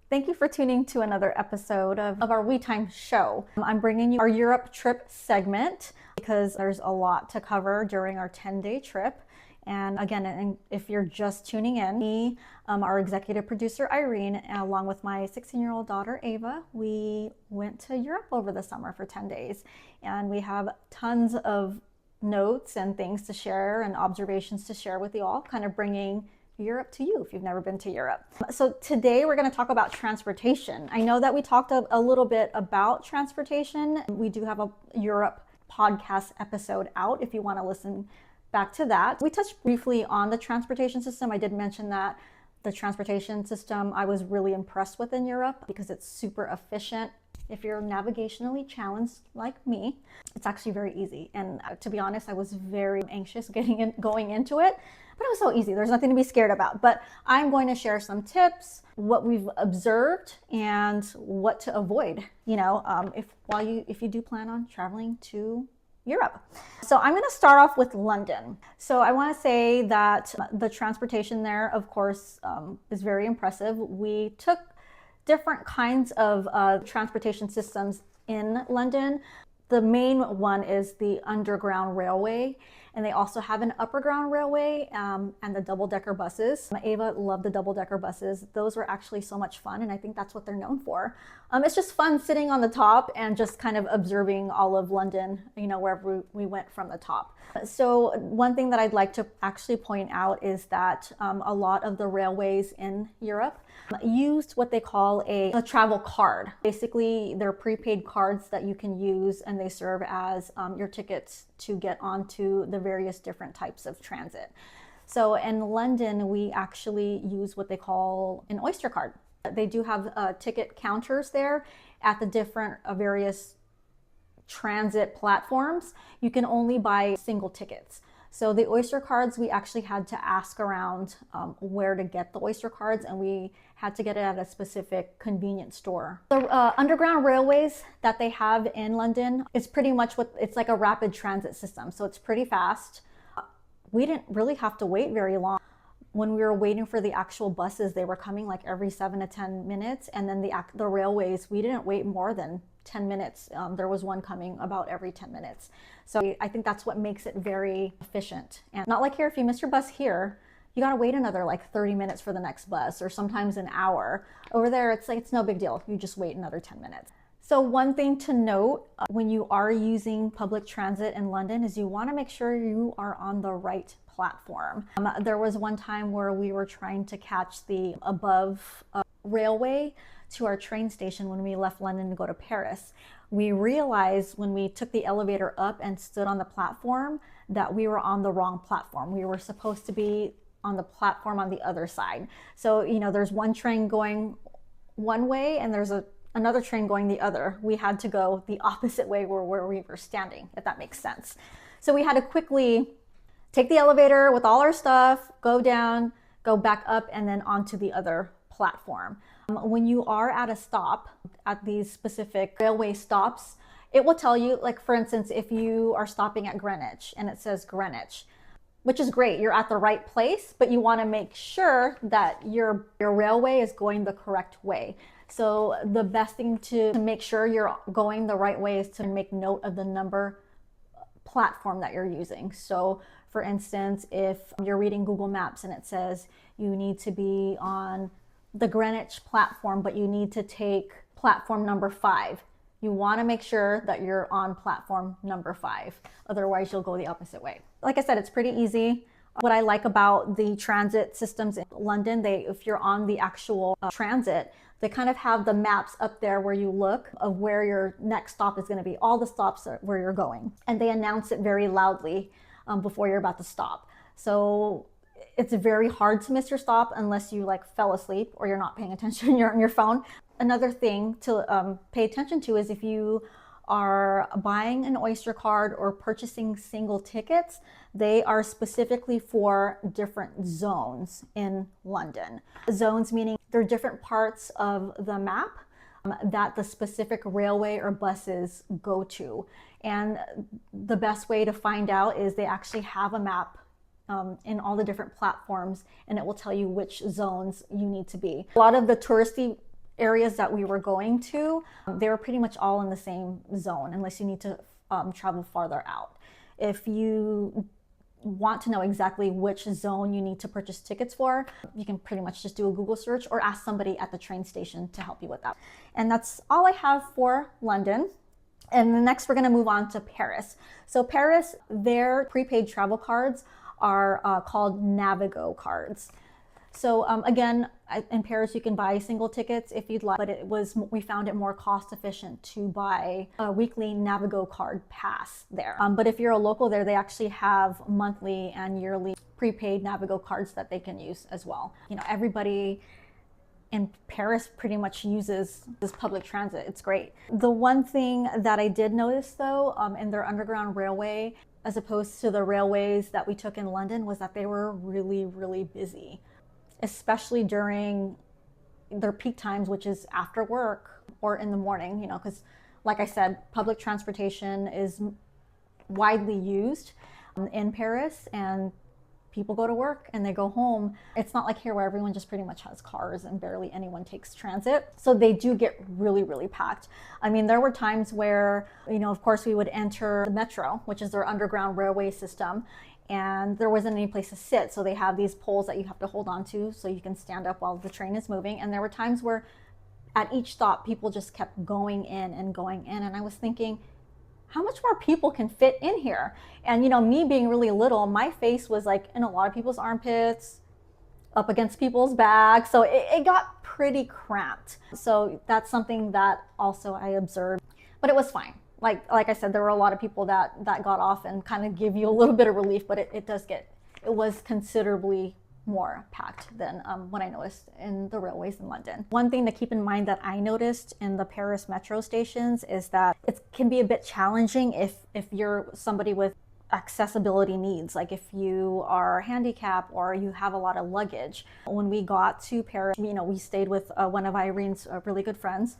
Thank you for tuning to another episode of our We Time show. I'm bringing you our Europe trip segment because there's a lot to cover during our 10-day trip. And again, if you're just tuning in, me, our executive producer Irene, along with my 16-year-old daughter Ava, we went to Europe over the summer for 10 days. And we have tons of notes and things to share and observations to share with you all, kind of bringing Europe to you if you've never been to Europe. So today we're going to talk about transportation. I know that we talked a little bit about transportation. We do have a Europe podcast episode out if you want to listen back to that. We touched briefly on the transportation system. I did mention that the transportation system I was really impressed with in Europe because it's super efficient. If you're navigationally challenged like me, it's actually very easy. And to be honest, I was very anxious going into it, but it was so easy. There's nothing to be scared about. But I'm going to share some tips, what we've observed, and what to avoid. If you do plan on traveling to Europe. So I'm going to start off with London. So I want to say that the transportation there, of course, is very impressive. We took different kinds of transportation systems in London. The main one is the underground railway, and they also have an upperground railway and the double-decker buses. Ava loved the double-decker buses. Those were actually so much fun, and I think that's what they're known for. It's just fun sitting on the top and just kind of observing all of London, wherever we went from the top. So one thing that I'd like to actually point out is that a lot of the railways in Europe used what they call a travel card. Basically, they're prepaid cards that you can use, and they serve as your tickets to get onto the various different types of transit. So in London, we actually use what they call an Oyster card. They do have ticket counters there at the different various transit platforms. You can only buy single tickets. So the Oyster cards, we actually had to ask around where to get the Oyster cards, and we had to get it at a specific convenience store. The underground railways that they have in London is pretty much it's like a rapid transit system. So it's pretty fast. We didn't really have to wait very long. When we were waiting for the actual buses, they were coming like every 7 to 10 minutes. And then the railways, we didn't wait more than 10 minutes. There was one coming about every 10 minutes. So I think that's what makes it very efficient. And not like here, if you miss your bus here, you got to wait another like 30 minutes for the next bus, or sometimes an hour. Over there, it's no big deal. You just wait another 10 minutes. So one thing to note when you are using public transit in London is you want to make sure you are on the right platform. There was one time where we were trying to catch the above railway to our train station when we left London to go to Paris. We realized when we took the elevator up and stood on the platform that we were on the wrong platform. We were supposed to be on the platform on the other side. So, there's one train going one way and there's another train going the other. We had to go the opposite way where we were standing, if that makes sense. So we had to quickly take the elevator with all our stuff, go down, go back up, and then onto the other platform. When you are at a stop, at these specific railway stops, it will tell you, like for instance, if you are stopping at Greenwich and it says Greenwich, which is great, you're at the right place, but you want to make sure that your railway is going the correct way. So the best thing to make sure you're going the right way is to make note of the number platform that you're using. So for instance, if you're reading Google Maps and it says you need to be on the Greenwich platform, but you need to take platform number 5, you want to make sure that you're on platform number 5. Otherwise, you'll go the opposite way. Like I said, it's pretty easy. What I like about the transit systems in London, if you're on the actual transit, they kind of have the maps up there where you look of where your next stop is going to be, all the stops where you're going. And they announce it very loudly before you're about to stop. So it's very hard to miss your stop unless you fell asleep or you're not paying attention, you're on your phone. Another thing to pay attention to is if you are buying an Oyster card or purchasing single tickets, they are specifically for different zones in London. Zones meaning they're different parts of the map that the specific railway or buses go to. And the best way to find out is they actually have a map in all the different platforms, and it will tell you which zones you need to be. A lot of the touristy areas that we were going to, they were pretty much all in the same zone, unless you need to travel farther out. If you want to know exactly which zone you need to purchase tickets for, you can pretty much just do a Google search or ask somebody at the train station to help you with that. And that's all I have for London. And the next we're going to move on to Paris. So Paris, their prepaid travel cards are called Navigo cards. So again, in Paris, you can buy single tickets if you'd like, but we found it more cost efficient to buy a weekly Navigo card pass there. But if you're a local there, they actually have monthly and yearly prepaid Navigo cards that they can use as well. You know, everybody in Paris pretty much uses this public transit. It's great. The one thing that I did notice though, in their underground railway, as opposed to the railways that we took in London, was that they were really, really busy, especially during their peak times, which is after work or in the morning, you know, because like I said, public transportation is widely used in Paris, and people go to work and they go home. It's not like here where everyone just pretty much has cars and barely anyone takes transit. So they do get really, really packed. I mean, there were times where, you know, of course we would enter the metro, which is their underground railway system, and there wasn't any place to sit. So they have these poles that you have to hold on to so you can stand up while the train is moving. And there were times where at each stop, people just kept going in and going in. And I was thinking, how much more people can fit in here? And you know, me being really little, my face was like in a lot of people's armpits, up against people's backs. So it got pretty cramped. So that's something that also I observed, but it was fine. Like I said, there were a lot of people that got off and kind of give you a little bit of relief, but it was considerably more packed than what I noticed in the railways in London. One thing to keep in mind that I noticed in the Paris metro stations is that it can be a bit challenging if you're somebody with accessibility needs, like if you are handicapped or you have a lot of luggage. When we got to Paris, you know, we stayed with one of Irene's really good friends.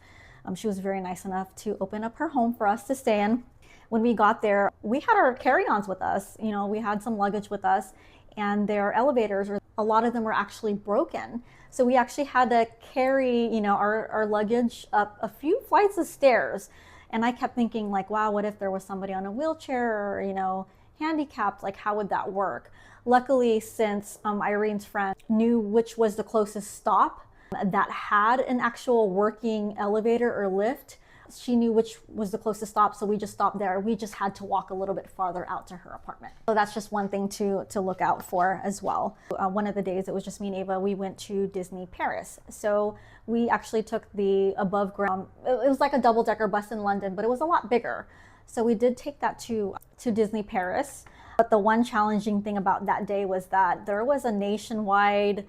She was very nice enough to open up her home for us to stay in. When we got there, we had our carry-ons with us. You know, we had some luggage with us, and their elevators, a lot of them were actually broken. So we actually had to carry, you know, our luggage up a few flights of stairs. And I kept thinking like, wow, what if there was somebody on a wheelchair or, you know, handicapped, like how would that work? Luckily, since Irene's friend knew which was the closest stop that had an actual working elevator or lift, she knew which was the closest stop, so we just stopped there. We just had to walk a little bit farther out to her apartment. So that's just one thing to look out for as well. One of the days, it was just me and Ava, we went to Disney Paris. So we actually took the above ground, it was like a double-decker bus in London, but it was a lot bigger. So we did take that to Disney Paris. But the one challenging thing about that day was that there was a nationwide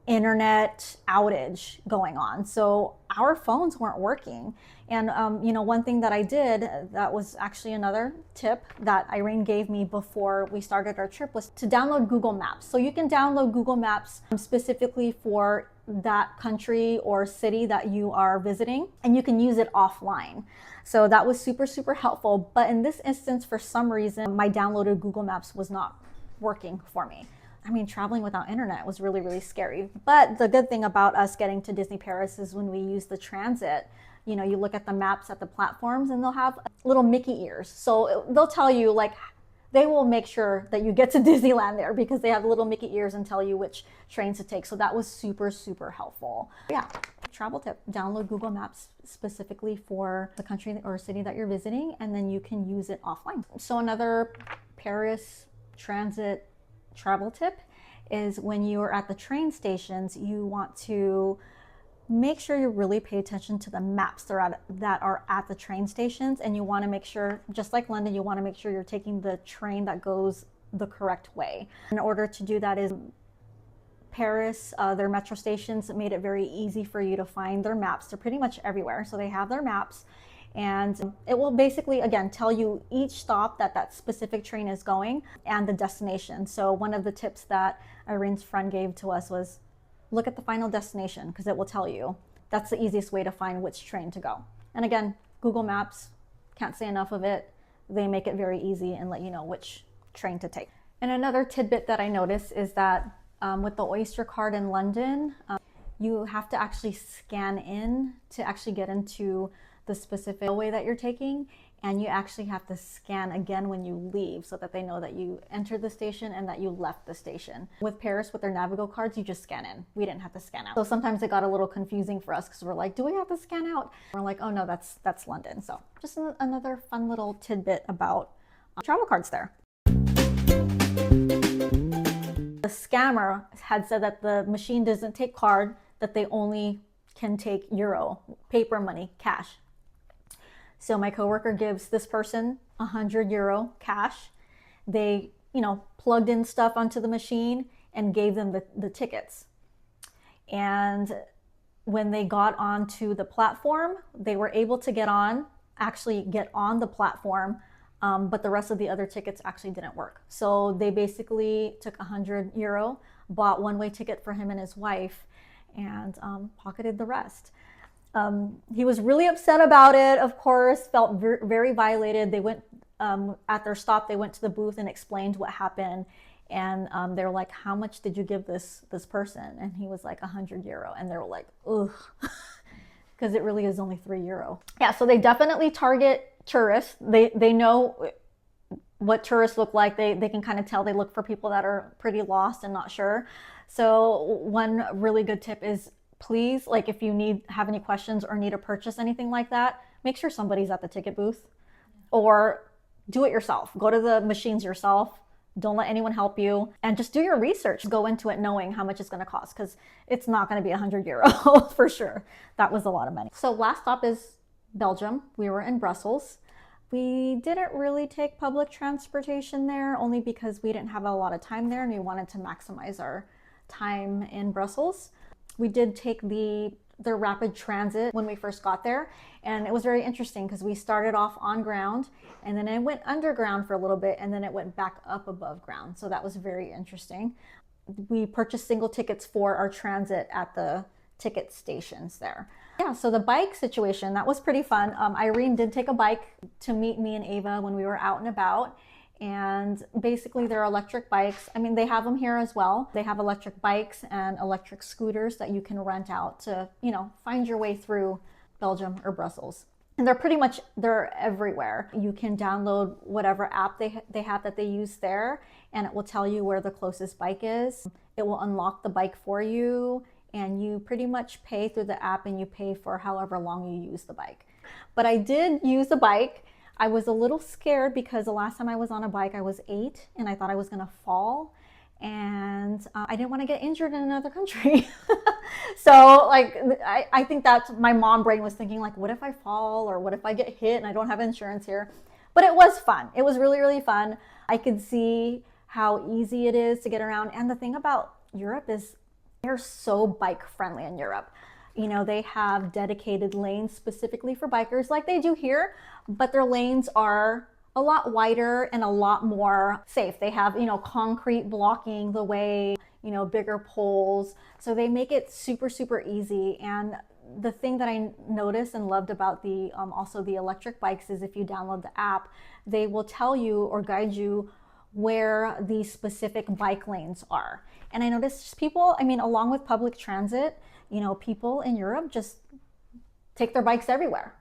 internet outage going on. So our phones weren't working. And, you know, one thing that I did that was actually another tip that Irene gave me before we started our trip was to download Google Maps. So you can download Google Maps specifically for that country or city that you are visiting, and you can use it offline. So that was super, super helpful. But in this instance, for some reason, my downloaded Google Maps was not working for me. I mean, traveling without internet was really, really scary. But the good thing about us getting to Disney Paris is when we use the transit, you know, you look at the maps at the platforms and they'll have little Mickey ears. So they'll tell you, like, they will make sure that you get to Disneyland there because they have little Mickey ears and tell you which trains to take. So that was super, super helpful. Yeah, travel tip, download Google Maps specifically for the country or city that you're visiting, and then you can use it offline. So another Paris transit travel tip is when you're at the train stations, you want to make sure you really pay attention to the maps that are at the train stations, and you want to make sure, just like London, you want to make sure you're taking the train that goes the correct way. In order to do that, is Paris, their metro stations made it very easy for you to find their maps. They're pretty much everywhere, so they have their maps, and it will basically, again, tell you each stop that specific train is going and the destination. So one of the tips that Irene's friend gave to us was look at the final destination, because it will tell you. That's the easiest way to find which train to go. And again, Google Maps, can't say enough of it. They make it very easy and let you know which train to take. And another tidbit that I noticed is that with the Oyster card in London, you have to actually scan in to actually get into the specific way that you're taking, and you actually have to scan again when you leave so that they know that you entered the station and that you left the station. With Paris, with their Navigo cards, you just scan in. We didn't have to scan out. So sometimes it got a little confusing for us because we're like, do we have to scan out? We're like, oh no, that's London. So just another fun little tidbit about travel cards there. The scammer had said that the machine doesn't take card, that they only can take euro, paper money, cash. So my coworker gives this person 100 euro cash. They, plugged in stuff onto the machine and gave them the tickets. And when they got onto the platform, they were able to get on the platform, but the rest of the other tickets actually didn't work. So they basically took 100 euro, bought one-way ticket for him and his wife, and pocketed the rest. He was really upset about it, of course, felt very violated. They went, at their stop, they went to the booth and explained what happened. And they were like, how much did you give this person? And he was like, 100 euro. And they were like, ugh, because it really is only 3 euro. Yeah, so they definitely target tourists. They know what tourists look like. They can kind of tell. They look for people that are pretty lost and not sure. So one really good tip is, please, like if you have any questions or need to purchase anything like that, make sure somebody's at the ticket booth, or do it yourself. Go to the machines yourself. Don't let anyone help you, and just do your research. Go into it knowing how much it's going to cost, because it's not going to be 100 euro for sure. That was a lot of money. So last stop is Belgium. We were in Brussels. We didn't really take public transportation there, only because we didn't have a lot of time there and we wanted to maximize our time in Brussels. We did take the rapid transit when we first got there, and it was very interesting because we started off on ground and then it went underground for a little bit and then it went back up above ground. So that was very interesting. We purchased single tickets for our transit at the ticket stations there. Yeah, so the bike situation, that was pretty fun. Irene did take a bike to meet me and Ava when we were out and about. And basically they're electric bikes. I mean, they have them here as well. They have electric bikes and electric scooters that you can rent out to, find your way through Belgium or Brussels. And they're everywhere. You can download whatever app they have that they use there, and it will tell you where the closest bike is. It will unlock the bike for you, and you pretty much pay through the app, and you pay for however long you use the bike. But I did use the bike. I was a little scared because the last time I was on a bike, I was 8 and I thought I was gonna fall, and I didn't want to get injured in another country. So I think that's my mom brain was thinking, like, what if I fall, or what if I get hit and I don't have insurance here? But it was fun. It was really, really fun. I could see how easy it is to get around. And the thing about Europe is they're so bike friendly in Europe. They have dedicated lanes specifically for bikers like they do here, but their lanes are a lot wider and a lot more safe. They have, concrete blocking the way, bigger poles. So they make it super, super easy. And the thing that I noticed and loved about also the electric bikes is if you download the app, they will tell you or guide you where the specific bike lanes are. And I noticed just people, along with public transit, people in Europe just take their bikes everywhere,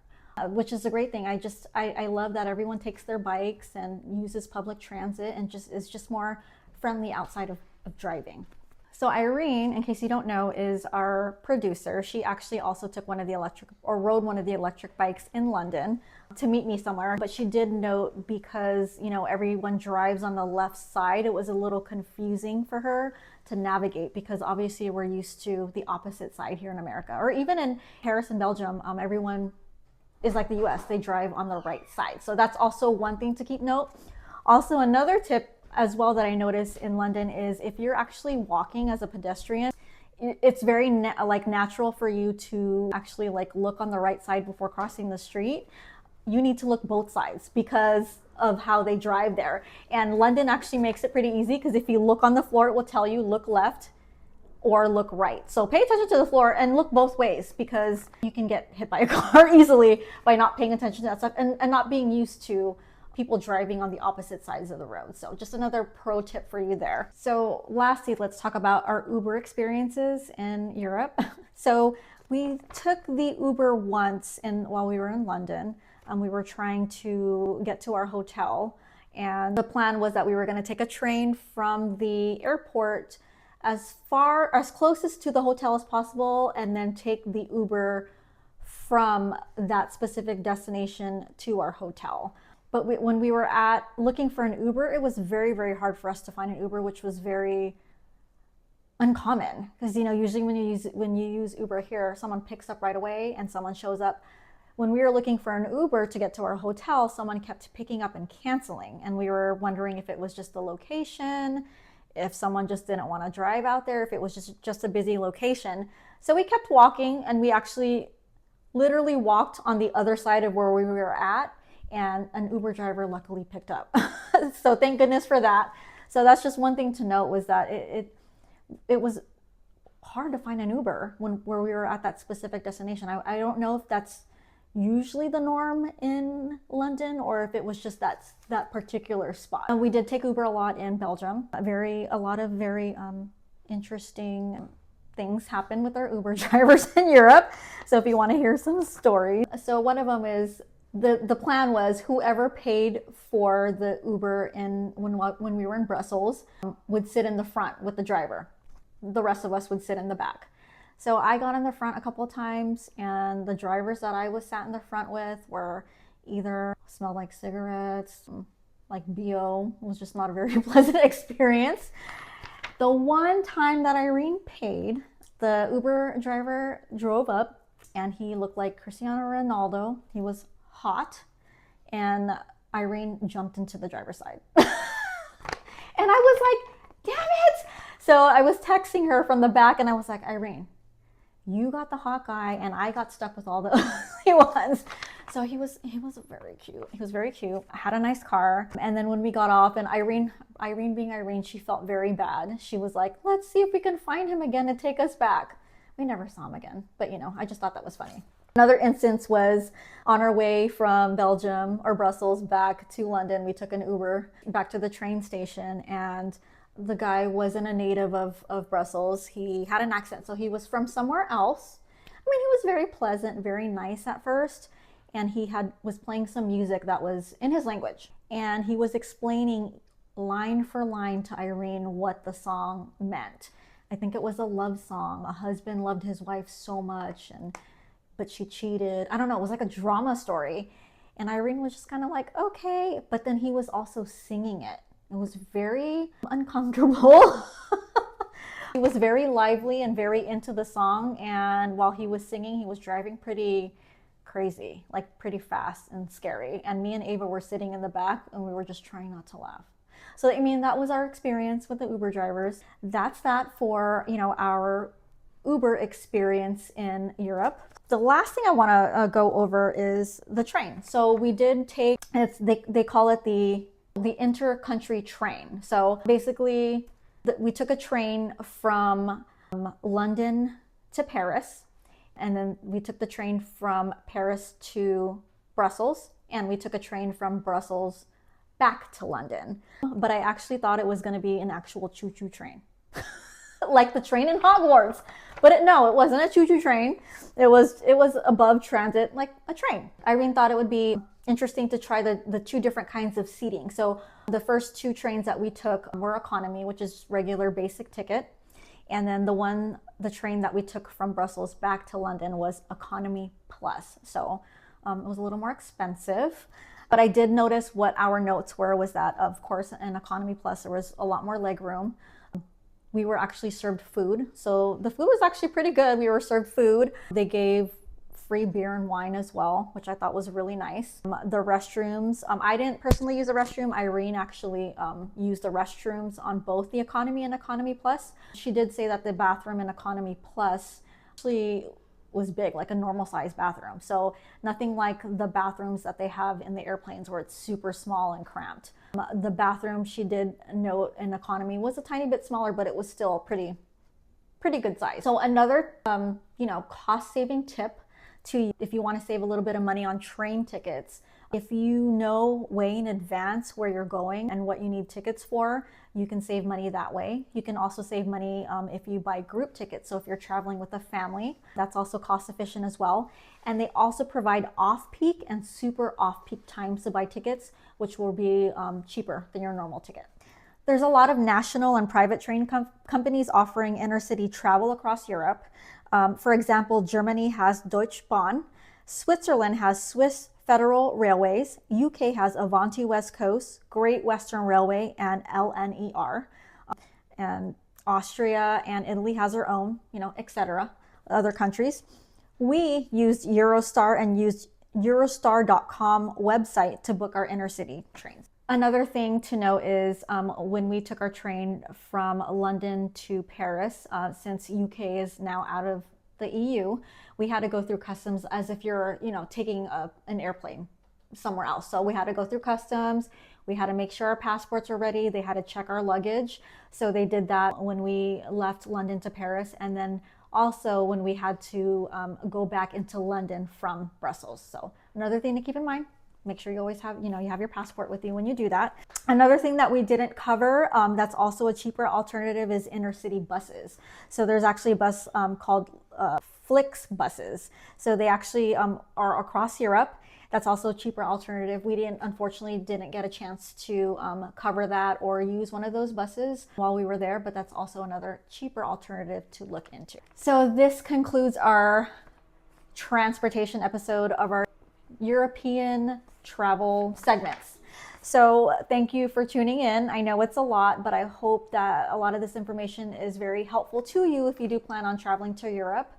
which is a great thing. I love that everyone takes their bikes and uses public transit and is just more friendly outside of driving. So Irene, in case you don't know, is our producer. She actually also took rode one of the electric bikes in London to meet me somewhere. But she did note, because, everyone drives on the left side, it was a little confusing for her to navigate, because obviously we're used to the opposite side here in America, or even in Paris and Belgium, everyone is like the US, they drive on the right side. So that's also one thing to keep note. Also, another tip as well that I noticed in London is if you're actually walking as a pedestrian, it's very natural for you to actually look on the right side before crossing the street. You need to look both sides because of how they drive there. And London actually makes it pretty easy, because if you look on the floor, it will tell you look left or look right. So pay attention to the floor and look both ways, because you can get hit by a car easily by not paying attention to that stuff and not being used to people driving on the opposite sides of the road. So just another pro tip for you there. So lastly, let's talk about our Uber experiences in Europe. So we took the Uber once while we were in London. We were trying to get to our hotel, and the plan was that we were going to take a train from the airport as closest to the hotel as possible, and then take the Uber from that specific destination to our hotel. But when we were looking for an Uber, it was very, very hard for us to find an Uber, which was very uncommon, because usually when you use Uber here, someone picks up right away and someone shows up. When we were looking for an Uber to get to our hotel, someone kept picking up and canceling, and we were wondering if it was just the location, if someone just didn't want to drive out there, if it was just a busy location. So we kept walking, and we actually literally walked on the other side of where we were at, and an Uber driver luckily picked up. So thank goodness for that. So that's just one thing to note, was that it was hard to find an Uber where we were at that specific destination. I don't know if that's usually the norm in London, or if it was just that particular spot. And we did take Uber a lot in Belgium. A lot of very interesting things happen with our Uber drivers in Europe. So if you want to hear some stories. So one of them is the plan was whoever paid for the Uber when we were in Brussels would sit in the front with the driver. The rest of us would sit in the back. So I got in the front a couple of times, and the drivers that I was sat in the front with were either smelled like cigarettes, like BO. It was just not a very pleasant experience. The one time that Irene paid, the Uber driver drove up, and he looked like Cristiano Ronaldo. He was hot, and Irene jumped into the driver's side. And I was like, damn it! So I was texting her from the back, and I was like, Irene, you got the hot guy, and I got stuck with all the ugly ones. So he was very cute. He was very cute. I had a nice car. And then when we got off, and Irene being Irene, she felt very bad. She was like, let's see if we can find him again and take us back. We never saw him again, but I just thought that was funny. Another instance was on our way from Belgium or Brussels back to London. We took an Uber back to the train station, and the guy wasn't a native of Brussels. He had an accent, so he was from somewhere else. I mean, he was very pleasant, very nice at first, and he was playing some music that was in his language. And he was explaining line for line to Irene what the song meant. I think it was a love song. A husband loved his wife so much, but she cheated. I don't know, it was like a drama story. And Irene was just kind of like, okay. But then he was also singing it. It was very uncomfortable. He was very lively and very into the song. And while he was singing, he was driving pretty crazy, like pretty fast and scary. And me and Ava were sitting in the back, and we were just trying not to laugh. So, I mean, that was our experience with the Uber drivers. That's that for, our Uber experience in Europe. The last thing I want to go over is the train. So we did take, they call it the inter-country train. So basically, we took a train from London to Paris, and then we took the train from Paris to Brussels, and we took a train from Brussels back to London. But I actually thought it was going to be an actual choo-choo train. Like the train in Hogwarts. But no, it wasn't a choo-choo train. It was above transit, like a train. Irene thought it would be interesting to try the two different kinds of seating. So the first two trains that we took were economy, which is regular basic ticket. And then the train that we took from Brussels back to London was economy plus. So it was a little more expensive. But I did notice what our notes were was that, of course, in economy plus, there was a lot more leg room. We were actually served food. So the food was actually pretty good. We were served food. They gave free beer and wine as well, which I thought was really nice. The restrooms, I didn't personally use a restroom. Irene actually used the restrooms on both the economy and economy plus. She did say that the bathroom in economy plus actually was big, like a normal size bathroom. So nothing like the bathrooms that they have in the airplanes where it's super small and cramped. The bathroom, she did note, in economy was a tiny bit smaller, but it was still pretty good size. So another, cost saving tip Two, if you want to save a little bit of money on train tickets, if you know way in advance where you're going and what you need tickets for, you can save money that way. You can also save money if you buy group tickets. So if you're traveling with a family, that's also cost efficient as well. And they also provide off-peak and super off-peak times to buy tickets, which will be cheaper than your normal ticket. There's a lot of national and private train companies offering intercity travel across Europe. For example, Germany has Deutsche Bahn, Switzerland has Swiss Federal Railways, UK has Avanti West Coast, Great Western Railway, and LNER. And Austria and Italy has their own, etc. Other countries. We used Eurostar and used Eurostar.com website to book our intercity trains. Another thing to note is when we took our train from London to Paris, since UK is now out of the EU, we had to go through customs as if you're, taking an airplane somewhere else. So we had to go through customs. We had to make sure our passports were ready. They had to check our luggage. So they did that when we left London to Paris. And then also when we had to go back into London from Brussels. So another thing to keep in mind, make sure you always have, you have your passport with you when you do that. Another thing that we didn't cover that's also a cheaper alternative is intercity buses. So there's actually a bus called Flix buses. So they actually are across Europe. That's also a cheaper alternative. We unfortunately didn't get a chance to cover that or use one of those buses while we were there, but that's also another cheaper alternative to look into. So this concludes our transportation episode of our European travel segments. So thank you for tuning in. I know it's a lot, but I hope that a lot of this information is very helpful to you if you do plan on traveling to Europe.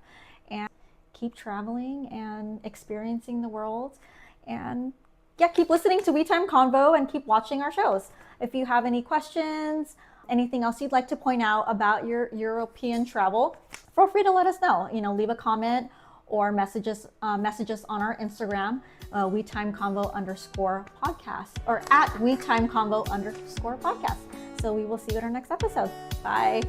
And keep traveling and experiencing the world. And yeah, keep listening to Time Convo and keep watching our shows. If you have any questions, anything else you'd like to point out about your European travel, feel free to let us know. Leave a comment or message us on our Instagram, WeTimeConvo_podcast, or at WeTimeConvo_podcast. So we will see you in our next episode. Bye.